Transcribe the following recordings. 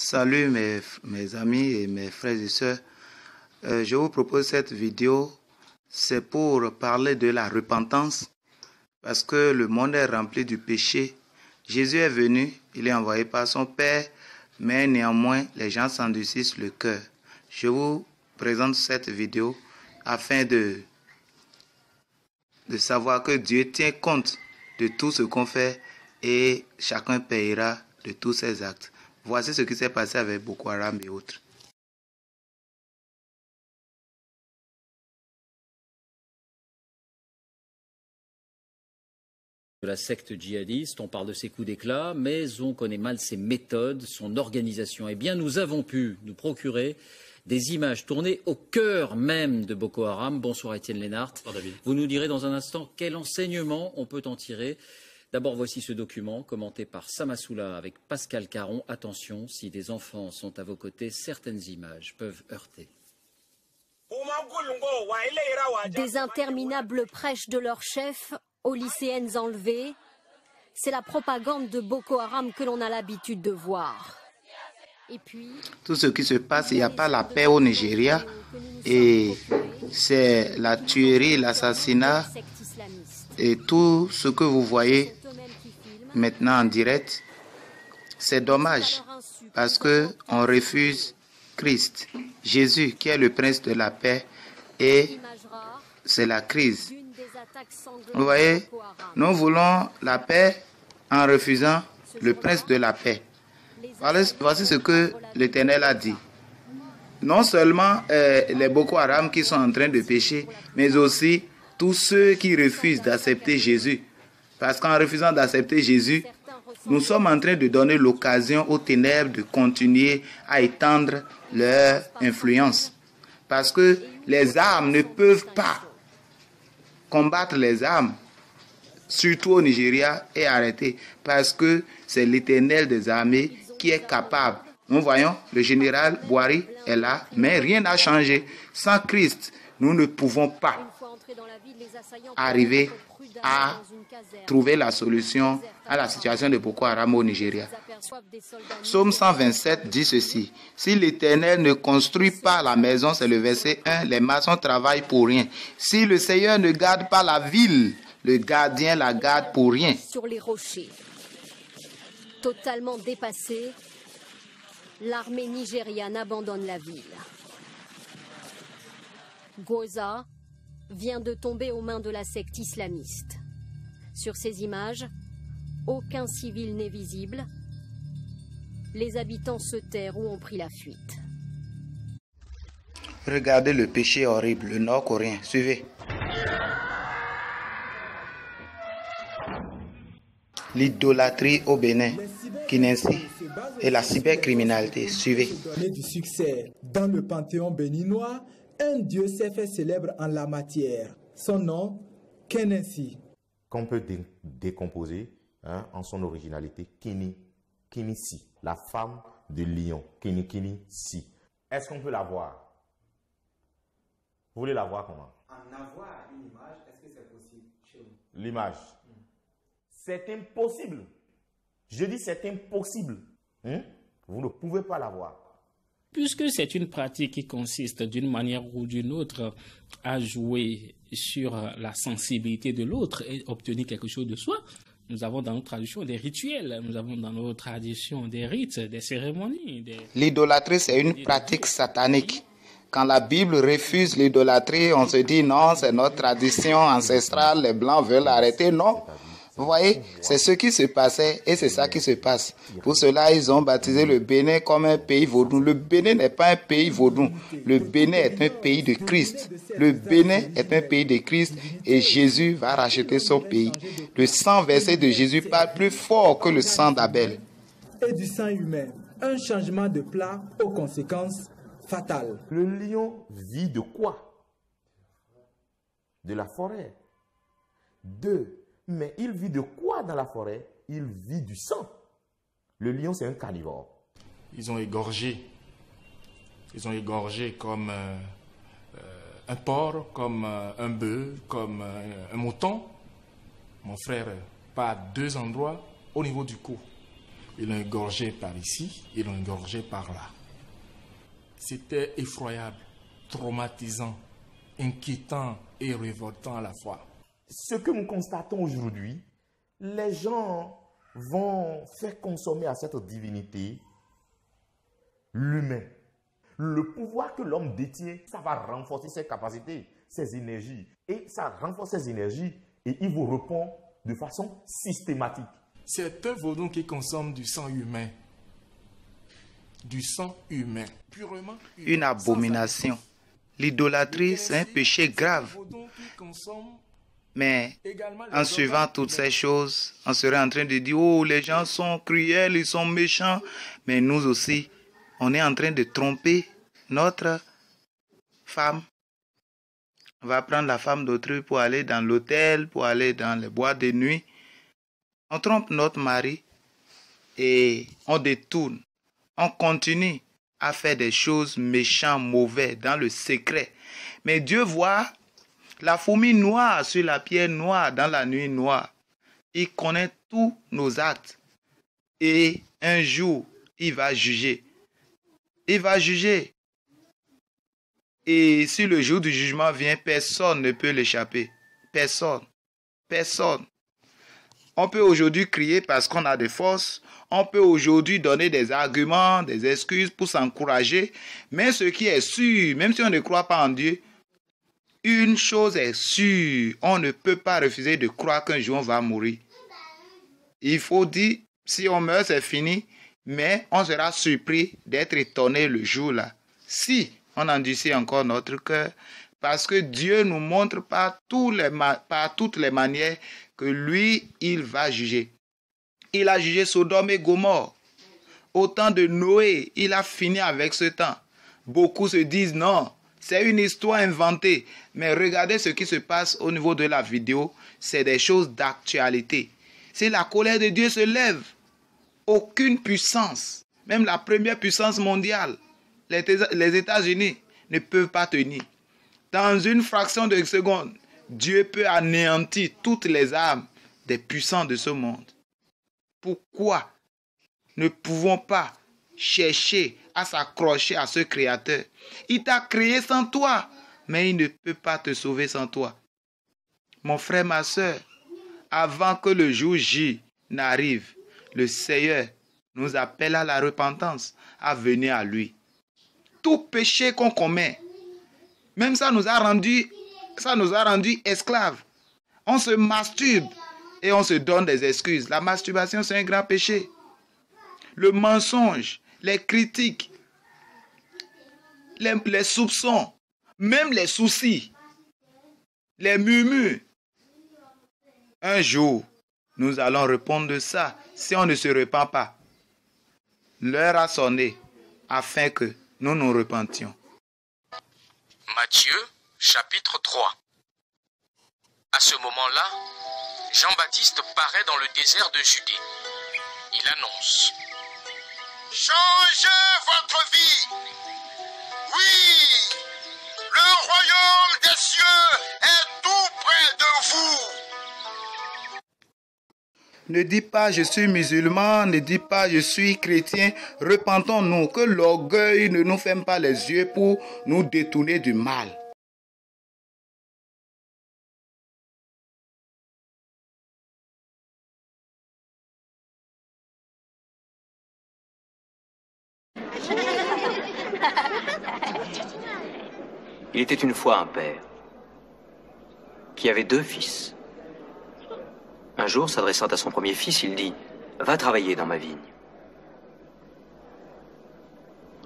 Salut mes amis et mes frères et sœurs. Je vous propose cette vidéo. C'est pour parler de la repentance. Parce que le monde est rempli du péché. Jésus est venu, il est envoyé par son Père. Mais néanmoins, les gens s'endurcissent le cœur. Je vous présente cette vidéo afin de savoir que Dieu tient compte de tout ce qu'on fait et chacun payera de tous ses actes. Voici ce qui s'est passé avec Boko Haram et autres. De la secte djihadiste, on parle de ses coups d'éclat, mais on connaît mal ses méthodes, son organisation. Eh bien, nous avons pu nous procurer des images tournées au cœur même de Boko Haram. Bonsoir Étienne Lénart. Bonsoir David. Vous nous direz dans un instant quel enseignement on peut en tirer. D'abord, voici ce document commenté par Samassoula avec Pascal Caron. Attention, si des enfants sont à vos côtés, certaines images peuvent heurter. Des interminables prêches de leur chef aux lycéennes enlevées, c'est la propagande de Boko Haram que l'on a l'habitude de voir. Et puis, tout ce qui se passe, il n'y a pas la paix au Nigeria et c'est la tuerie, l'assassinat et tout ce que vous voyez maintenant en direct. C'est dommage parce qu'on refuse Christ, Jésus qui est le prince de la paix et c'est la crise. Vous voyez, nous voulons la paix en refusant le prince de la paix. Voici ce que l'Éternel a dit. Non seulement les Boko Haram qui sont en train de pécher, mais aussi tous ceux qui refusent d'accepter Jésus. Parce qu'en refusant d'accepter Jésus, nous sommes en train de donner l'occasion aux ténèbres de continuer à étendre leur influence. Parce que les armes ne peuvent pas combattre les armes, surtout au Nigeria, et arrêter. Parce que c'est l'Éternel des armées qui est capable. Nous voyons, le général Buhari est là, mais rien n'a changé. Sans Christ, nous ne pouvons pas arriver à trouver la solution à la situation de Boko Haram au Nigeria. Psaume 127 dit ceci: si l'Éternel ne construit pas la maison, c'est le verset 1, les maçons travaillent pour rien. Si le Seigneur ne garde pas la ville, le gardien la garde pour rien. Sur les rochers, totalement dépassée, l'armée nigériane abandonne la ville. Gwoza vient de tomber aux mains de la secte islamiste. Sur ces images, aucun civil n'est visible. Les habitants se terrent ou ont pris la fuite. Regardez le péché horrible, le nord-coréen. Suivez. L'idolâtrie au Bénin, Kinensi et la cybercriminalité. Suivez. Pour donner du succès dans le panthéon béninois, un dieu s'est fait célèbre en la matière. Son nom, Kinensi. Qu'on peut décomposer en son originalité, Kinisi, la femme de lion, Kinisi. Est-ce qu'on peut la voir? Vous voulez la voir comment? En avoir une image, est-ce que c'est possible chez vous? L'image. C'est impossible. Je dis c'est impossible. Vous ne pouvez pas la voir. Puisque c'est une pratique qui consiste d'une manière ou d'une autre à jouer sur la sensibilité de l'autre et obtenir quelque chose de soi, nous avons dans notre tradition des rituels, nous avons dans notre tradition des rites, des cérémonies. L'idolâtrie, c'est une pratique satanique. Quand la Bible refuse l'idolâtrie, on se dit non, c'est notre tradition ancestrale, les Blancs veulent arrêter. Non. Vous voyez, c'est ce qui se passait et c'est ça qui se passe. Pour cela, ils ont baptisé le Bénin comme un pays vaudou. Le Bénin n'est pas un pays vaudou. Le Bénin est un pays de Christ. Le Bénin est un pays de Christ et Jésus va racheter son pays. Le sang versé de Jésus parle plus fort que le sang d'Abel. Et du sang humain, un changement de plat aux conséquences fatales. Le lion vit de quoi? De la forêt. 2. Mais il vit de quoi dans la forêt? Il vit du sang. Le lion, c'est un carnivore. Ils ont égorgé. Ils ont égorgé comme un porc, comme un bœuf, comme un mouton. Mon frère, par 2 endroits au niveau du cou. Ils l'ont égorgé par ici, ils l'ont égorgé par là. C'était effroyable, traumatisant, inquiétant et révoltant à la fois. Ce que nous constatons aujourd'hui, les gens vont faire consommer à cette divinité l'humain. Le pouvoir que l'homme détient, ça va renforcer ses capacités, ses énergies. Et ça renforce ses énergies et il vous répond de façon systématique. C'est un vaudou qui consomme du sang humain. Du sang humain, purement humain. Une abomination. L'idolâtrie, c'est un péché grave. Mais en suivant toutes ces choses, on serait en train de dire, oh, les gens sont cruels, ils sont méchants. Mais nous aussi, on est en train de tromper notre femme. On va prendre la femme d'autrui pour aller dans l'hôtel, pour aller dans les boîtes de nuit. On trompe notre mari et on détourne. On continue à faire des choses méchantes, mauvaises, dans le secret. Mais Dieu voit la fourmi noire sur la pierre noire dans la nuit noire. Il connaît tous nos actes. Et un jour, il va juger. Il va juger. Et si le jour du jugement vient, personne ne peut l'échapper. Personne. Personne. On peut aujourd'hui crier parce qu'on a des forces. On peut aujourd'hui donner des arguments, des excuses pour s'encourager. Mais ce qui est sûr, même si on ne croit pas en Dieu, une chose est sûre, on ne peut pas refuser de croire qu'un jour on va mourir. Il faut dire, si on meurt, c'est fini, mais on sera surpris d'être étonné le jour-là. Si on endurcit encore notre cœur, parce que Dieu nous montre par toutes les manières que lui, il va juger. Il a jugé Sodome et Gomorrhe. Au temps de Noé, il a fini avec ce temps. Beaucoup se disent non, c'est une histoire inventée. Mais regardez ce qui se passe au niveau de la vidéo. C'est des choses d'actualité. Si la colère de Dieu se lève, aucune puissance, même la première puissance mondiale, les États-Unis, ne peuvent pas tenir. Dans une fraction de seconde, Dieu peut anéantir toutes les armes des puissants de ce monde. Pourquoi ne pouvons pas chercher à s'accrocher à ce Créateur? Il t'a créé sans toi, mais il ne peut pas te sauver sans toi. Mon frère, ma soeur, avant que le jour J n'arrive, le Seigneur nous appelle à la repentance, à venir à lui. Tout péché qu'on commet, même ça nous a rendu esclaves. On se masturbe et on se donne des excuses. La masturbation, c'est un grand péché. Le mensonge, les critiques, les soupçons, même les soucis, les murmures. Un jour, nous allons répondre de ça si on ne se repent pas. L'heure a sonné afin que nous nous repentions. Matthieu, chapitre 3. À ce moment-là, Jean-Baptiste paraît dans le désert de Judée. Il annonce: changez votre vie. Oui, le royaume des cieux est tout près de vous. Ne dis pas je suis musulman, ne dis pas je suis chrétien. Repentons-nous, que l'orgueil ne nous ferme pas les yeux pour nous détourner du mal. Il était une fois un père qui avait 2 fils. Un jour, s'adressant à son premier fils, il dit: « Va travailler dans ma vigne. »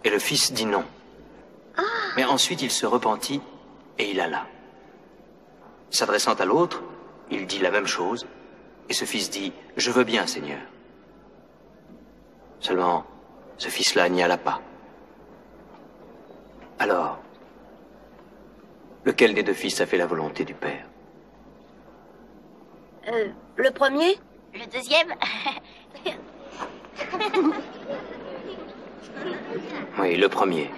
Et le fils dit non. Mais ensuite, il se repentit et il alla. S'adressant à l'autre, il dit la même chose, et ce fils dit: « Je veux bien, Seigneur. » Seulement, ce fils-là n'y alla pas. Alors, lequel des 2 fils a fait la volonté du père? Le premier? Le deuxième? Oui, le premier.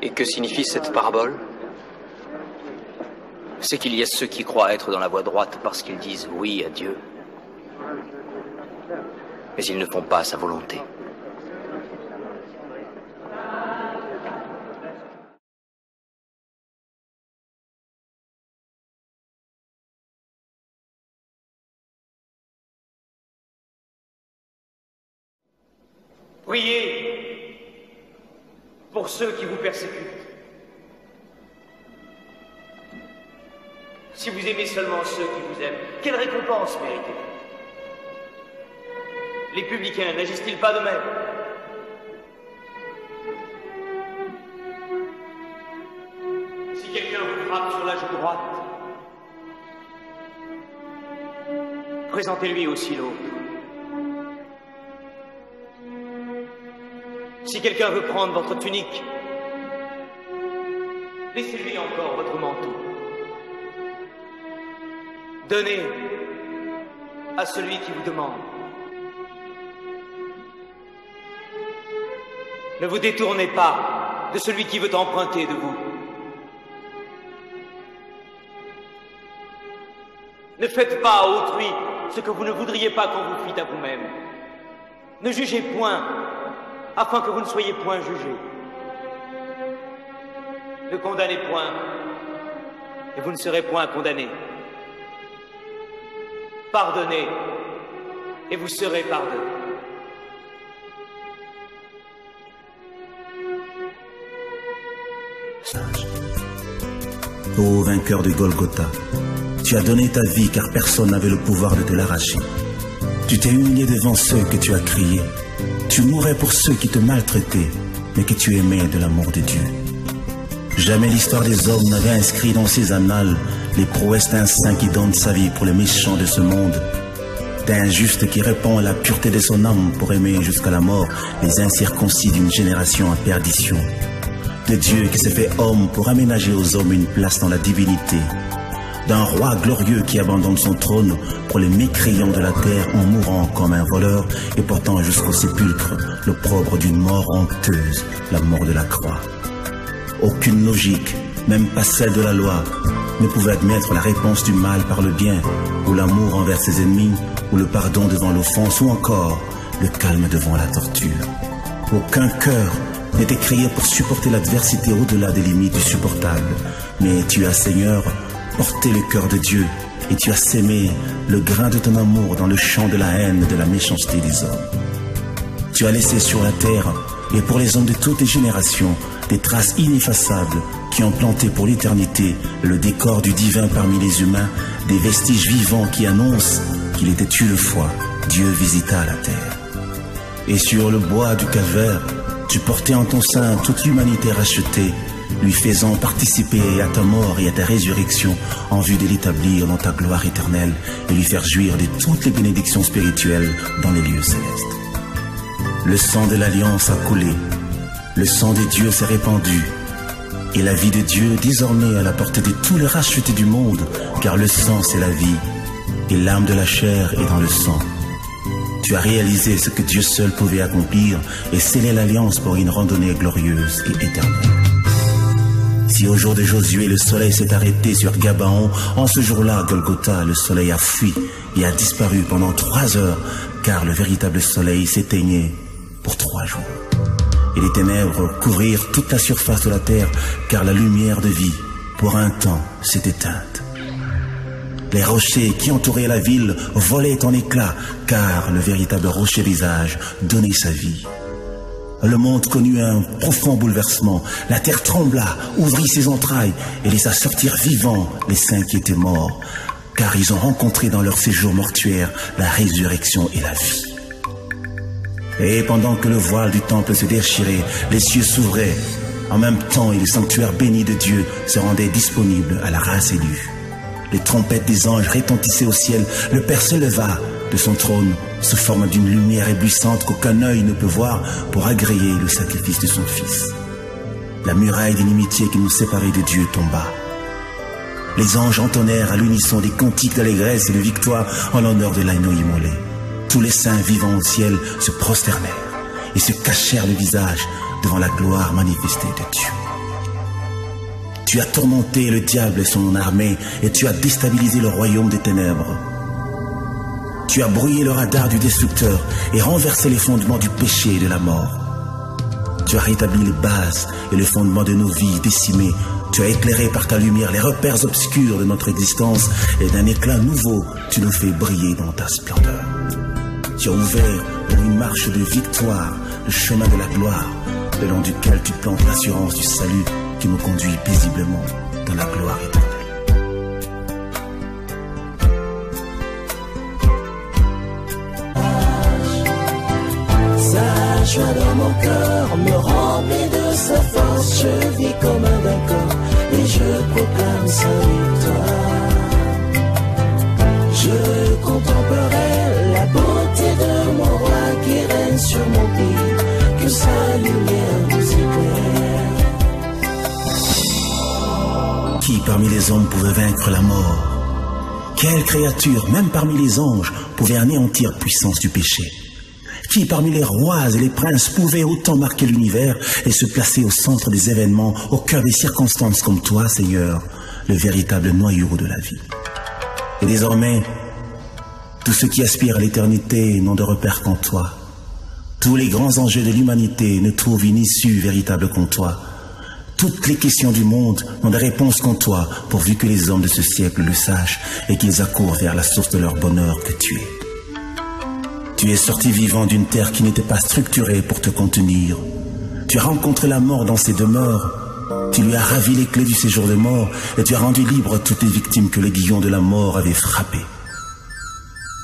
Et que signifie cette parabole? c'est qu'il y a ceux qui croient être dans la voie droite parce qu'ils disent oui à Dieu, mais ils ne font pas sa volonté. Priez pour ceux qui vous persécutent. Si vous aimez seulement ceux qui vous aiment, quelle récompense méritez-vous? Les publicains n'agissent-ils pas de même? Si quelqu'un vous frappe sur la joue droite, présentez-lui aussi l'autre. Si quelqu'un veut prendre votre tunique, laissez-lui encore votre manteau. Donnez à celui qui vous demande. Ne vous détournez pas de celui qui veut emprunter de vous. Ne faites pas à autrui ce que vous ne voudriez pas qu'on vous fît à vous-même. Ne jugez point, afin que vous ne soyez point jugés. Ne condamnez point, et vous ne serez point condamnés. Pardonnez, et vous serez pardonnés. Ô vainqueur de Golgotha, tu as donné ta vie car personne n'avait le pouvoir de te l'arracher. Tu t'es humilié devant ceux que tu as criés. Tu mourais pour ceux qui te maltraitaient, mais que tu aimais de l'amour de Dieu. Jamais l'histoire des hommes n'avait inscrit dans ses annales les prouesses d'un saint qui donne sa vie pour les méchants de ce monde, d'un juste qui répand la pureté de son âme pour aimer jusqu'à la mort les incirconcis d'une génération en perdition, de Dieu qui s'est fait homme pour aménager aux hommes une place dans la divinité, d'un roi glorieux qui abandonne son trône pour les mécréants de la terre en mourant comme un voleur et portant jusqu'au sépulcre l'opprobre d'une mort honteuse, la mort de la croix. Aucune logique, même pas celle de la loi, ne pouvait admettre la réponse du mal par le bien, ou l'amour envers ses ennemis, ou le pardon devant l'offense, ou encore le calme devant la torture. Aucun cœur n'était créé pour supporter l'adversité au-delà des limites du supportable. Mais tu as, Seigneur, porté le cœur de Dieu, et tu as sémé le grain de ton amour dans le champ de la haine et de la méchanceté des hommes. Tu as laissé sur la terre, et pour les hommes de toutes les générations, des traces ineffaçables qui ont planté pour l'éternité le décor du divin parmi les humains, des vestiges vivants qui annoncent qu'il était une fois Dieu visita la terre. Et sur le bois du calvaire, tu portais en ton sein toute l'humanité rachetée, lui faisant participer à ta mort et à ta résurrection en vue de l'établir dans ta gloire éternelle et lui faire jouir de toutes les bénédictions spirituelles dans les lieux célestes. Le sang de l'alliance a coulé, le sang de Dieu s'est répandu, et la vie de Dieu désormais à la portée de tous les rachetés du monde, car le sang c'est la vie, et l'âme de la chair est dans le sang. Tu as réalisé ce que Dieu seul pouvait accomplir et scellé l'alliance pour une randonnée glorieuse et éternelle. Si au jour de Josué le soleil s'est arrêté sur Gabaon, en ce jour-là, Golgotha, le soleil a fui et a disparu pendant 3 heures, car le véritable soleil s'éteignait pour 3 jours. Et les ténèbres couvrirent toute la surface de la terre, car la lumière de vie, pour un temps, s'est éteinte. Les rochers qui entouraient la ville volaient en éclats, car le véritable rocher des âges donnait sa vie. Le monde connut un profond bouleversement. La terre trembla, ouvrit ses entrailles et laissa sortir vivants les saints qui étaient morts, car ils ont rencontré dans leur séjour mortuaire la résurrection et la vie. Et pendant que le voile du temple se déchirait, les cieux s'ouvraient. En même temps, et le sanctuaire béni de Dieu se rendait disponible à la race élue. Les trompettes des anges retentissaient au ciel. Le Père se leva de son trône sous forme d'une lumière éblouissante qu'aucun œil ne peut voir pour agréer le sacrifice de son Fils. La muraille d'inimitié qui nous séparait de Dieu tomba. Les anges entonnèrent à l'unisson des cantiques d'allégresse et de victoire en l'honneur de l'agneau immolé. Tous les saints vivants au ciel se prosternèrent et se cachèrent le visage devant la gloire manifestée de Dieu. Tu as tourmenté le diable et son armée, et tu as déstabilisé le royaume des ténèbres. Tu as brouillé le radar du destructeur et renversé les fondements du péché et de la mort. Tu as rétabli les bases et les fondements de nos vies décimées. Tu as éclairé par ta lumière les repères obscurs de notre existence, et d'un éclat nouveau, tu nous fais briller dans ta splendeur. Tu as ouvert pour une marche de victoire le chemin de la gloire, le long duquel tu plantes l'assurance du salut qui nous conduit paisiblement dans la gloire éternelle. Sa joie dans mon cœur me remplit de sa force. Je vis comme un vainqueur et je proclame sa victoire. Je contemplerai la beauté de mon roi qui règne sur mon pays, que sa lumière nous éclaire. Qui parmi les hommes pouvait vaincre la mort? Quelle créature, même parmi les anges, pouvait anéantir la puissance du péché? Qui parmi les rois et les princes pouvait autant marquer l'univers et se placer au centre des événements, au cœur des circonstances comme toi, Seigneur, le véritable noyau de la vie? Et désormais, tous ceux qui aspirent à l'éternité n'ont de repère qu'en toi. Tous les grands enjeux de l'humanité ne trouvent une issue véritable qu'en toi. Toutes les questions du monde n'ont de réponse qu'en toi, pourvu que les hommes de ce siècle le sachent et qu'ils accourent vers la source de leur bonheur que tu es. Tu es sorti vivant d'une terre qui n'était pas structurée pour te contenir. Tu as rencontré la mort dans ses demeures. Tu lui as ravi les clés du séjour de mort et tu as rendu libres toutes les victimes que l'aiguillon de la mort avait frappées.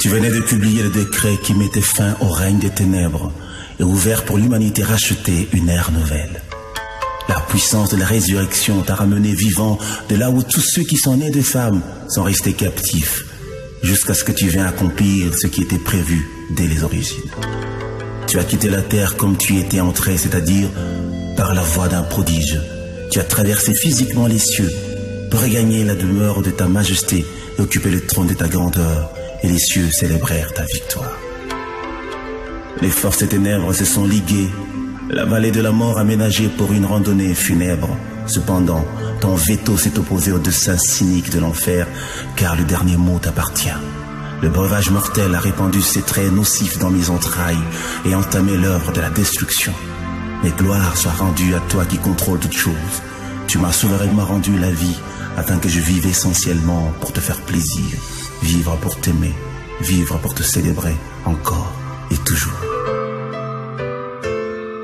Tu venais de publier le décret qui mettait fin au règne des ténèbres et ouvert pour l'humanité rachetée une ère nouvelle. La puissance de la résurrection t'a ramené vivant de là où tous ceux qui sont nés de femmes sont restés captifs, jusqu'à ce que tu viennes accomplir ce qui était prévu dès les origines. Tu as quitté la terre comme tu y étais entré, c'est-à-dire par la voie d'un prodige. Tu as traversé physiquement les cieux pour regagner la demeure de ta majesté et occuper le trône de ta grandeur, et les cieux célébrèrent ta victoire. Les forces des ténèbres se sont liguées, la vallée de la mort aménagée pour une randonnée funèbre. Cependant, ton veto s'est opposé au dessein cynique de l'enfer, car le dernier mot t'appartient. Le breuvage mortel a répandu ses traits nocifs dans mes entrailles et entamé l'œuvre de la destruction. Mais gloire soit rendue à toi qui contrôle toutes choses. Tu m'as souverainement rendu la vie afin que je vive essentiellement pour te faire plaisir, vivre pour t'aimer, vivre pour te célébrer encore et toujours.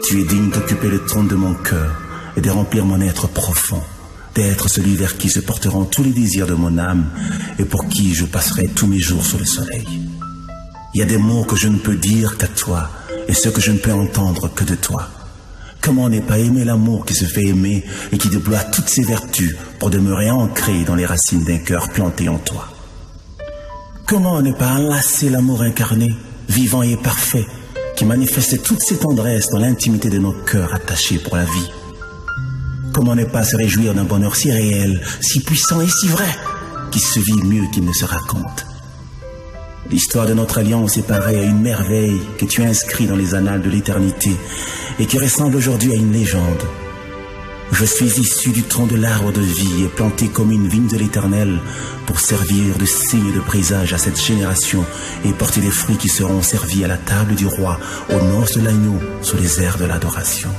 Tu es digne d'occuper le trône de mon cœur et de remplir mon être profond, d'être celui vers qui se porteront tous les désirs de mon âme et pour qui je passerai tous mes jours sous le soleil. Il y a des mots que je ne peux dire qu'à toi et ceux que je ne peux entendre que de toi. Comment ne pas aimer l'amour qui se fait aimer et qui déploie toutes ses vertus pour demeurer ancré dans les racines d'un cœur planté en toi? Comment ne pas enlacer l'amour incarné, vivant et parfait, qui manifeste toutes ses tendresses dans l'intimité de nos cœurs attachés pour la vie? Comment ne pas se réjouir d'un bonheur si réel, si puissant et si vrai, qui se vit mieux qu'il ne se raconte? L'histoire de notre alliance est pareille à une merveille que tu as inscrite dans les annales de l'éternité et qui ressemble aujourd'hui à une légende. Je suis issu du tronc de l'arbre de vie et planté comme une vigne de l'Éternel pour servir de signe de présage à cette génération et porter des fruits qui seront servis à la table du roi, aux noces de l'agneau, sous les airs de l'adoration.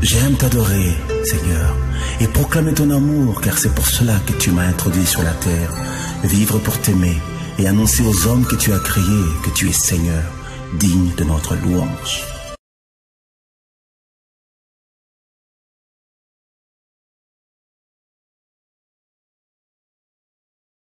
J'aime t'adorer, Seigneur, et proclamer ton amour, car c'est pour cela que tu m'as introduit sur la terre, vivre pour t'aimer et annoncer aux hommes que tu as créés que tu es Seigneur, digne de notre louange.